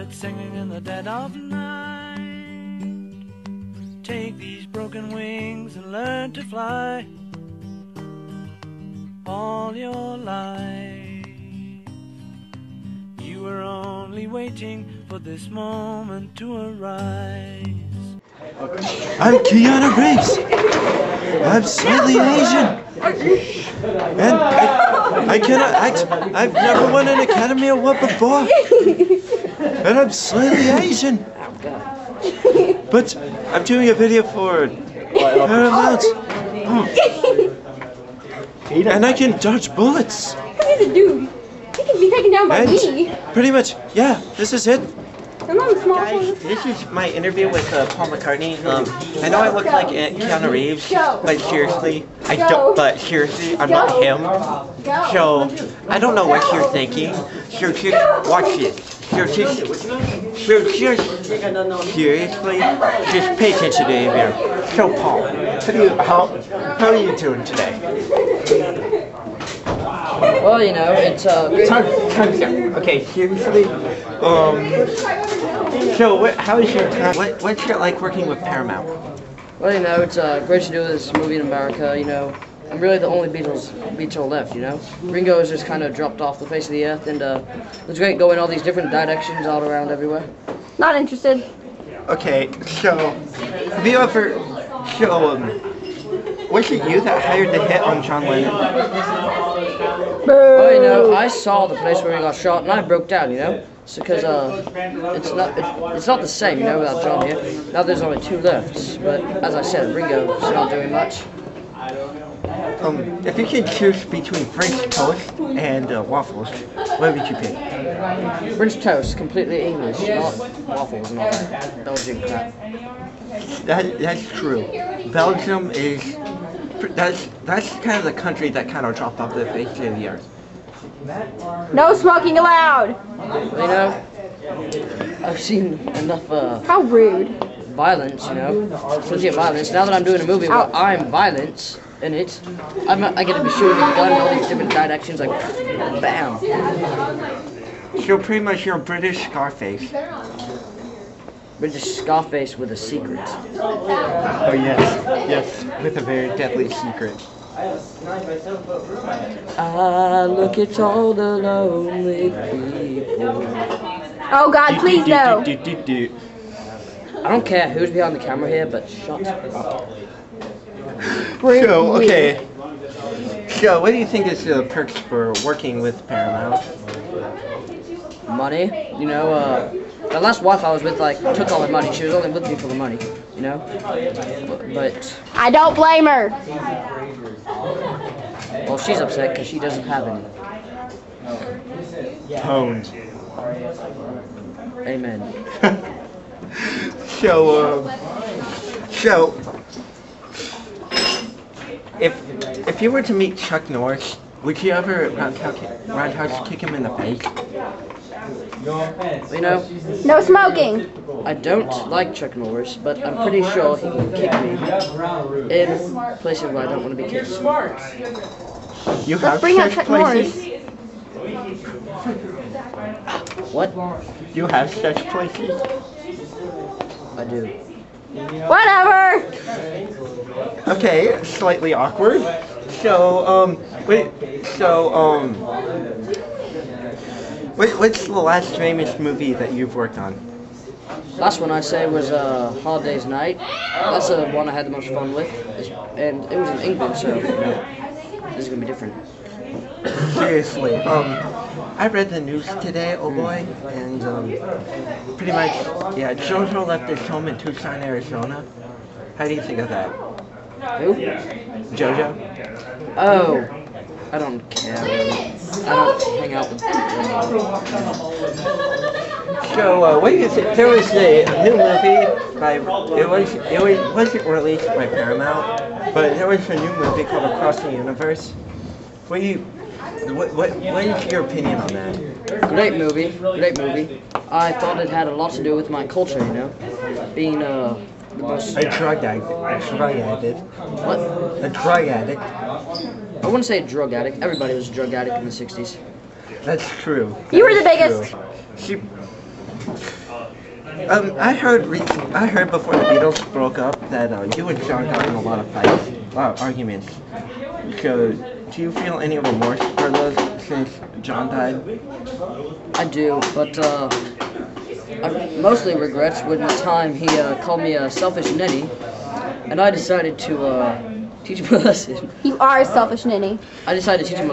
birds singing in the dead of night. Take these broken wings and learn to fly all your life. You were only waiting for this moment to arise. I'm Keanu Reeves. I'm slightly Asian. And I cannot act. I've never won an Academy Award before. And I'm slightly Asian. But I'm doing a video for Paramount. And I can dodge bullets. What does it do? He can be taken down by me. Pretty much, yeah, this is it. Guys, this is my interview with Paul McCartney. I know I look like Keanu Reeves, but seriously, I'm not him. So, I don't know what you're thinking. So just watch it. So just seriously, just pay attention to the video. So Paul, how are you doing today? Well, you know, it's great. Okay, seriously. So how is your time? What's it like working with Paramount? Well, you know, it's great to do this movie in America. You know, I'm really the only Beatle left. You know, Ringo has just kind of dropped off the face of the earth, and it's great going all these different directions all around everywhere. Not interested. Okay, so have you ever was it you that hired the hit on John Lennon? Well, you know, I saw the place where he got shot, and I broke down. You know, because it's not the same. You know, without John here. Now there's only two left, but as I said, Ringo's not doing much. If you could choose between French toast and waffles, what would you pick? French toast, completely English, not waffles and all that Belgian crap. That's true. Belgium is that's kind of the country that kind of dropped off the face of the earth. No smoking allowed. You know, I've seen enough How rude. violence. You know, plenty of violence. Now that I'm doing a movie where I'm violence in it, I get to be shooting a gun in all these different directions, like bam. So pretty much you're a British Scarface. British Scarface with a secret. Oh yes, with a very deadly secret. Ah, look at all the lonely people. Oh God, please no. I don't care who's behind the camera here, but shut up. So, okay. So, what do you think is the perks for working with Paramount? Money. You know, the last wife I was with, like, took all the money. She was only with me for the money, you know? But I don't blame her. well, she's upset because she doesn't have any. Honed. Amen. So, if you were to meet Chuck Norris, would you ever roundhouse kick him in the face? You know, No smoking. I don't like Chuck Norris, but I'm pretty sure he can kick me in places where I don't want to be kicked. You have Bring out such Chuck places? What? You have such places? I do. Whatever. Okay, slightly awkward. So, what's the last famous movie that you've worked on? Last one I'd say was Hard Day's Night. That's the one I had the most fun with, and it was in England, so you know, this is gonna be different. Seriously, I read the news today, oh boy, and pretty much, yeah, Jojo left his home in Tucson, Arizona. How do you think of that? Who? Jojo? Oh, I don't care. I don't hang out with people. So, what do you think? There was a new movie by, it wasn't released by Paramount, but there was a new movie called Across the Universe. What is your opinion on that? Great movie, great movie. I thought it had a lot to do with my culture, you know, being the most... A drug addict. What? A drug addict. I wouldn't say a drug addict. Everybody was a drug addict in the 60s. That's true. You were the biggest. True. I heard before the Beatles broke up that you and John got in a lot of fights, arguments. So, do you feel any remorse for those since John died? I do, but I mostly regrets when the time he called me a selfish ninny, and I decided to teach him a lesson. You are a selfish ninny. I decided to teach him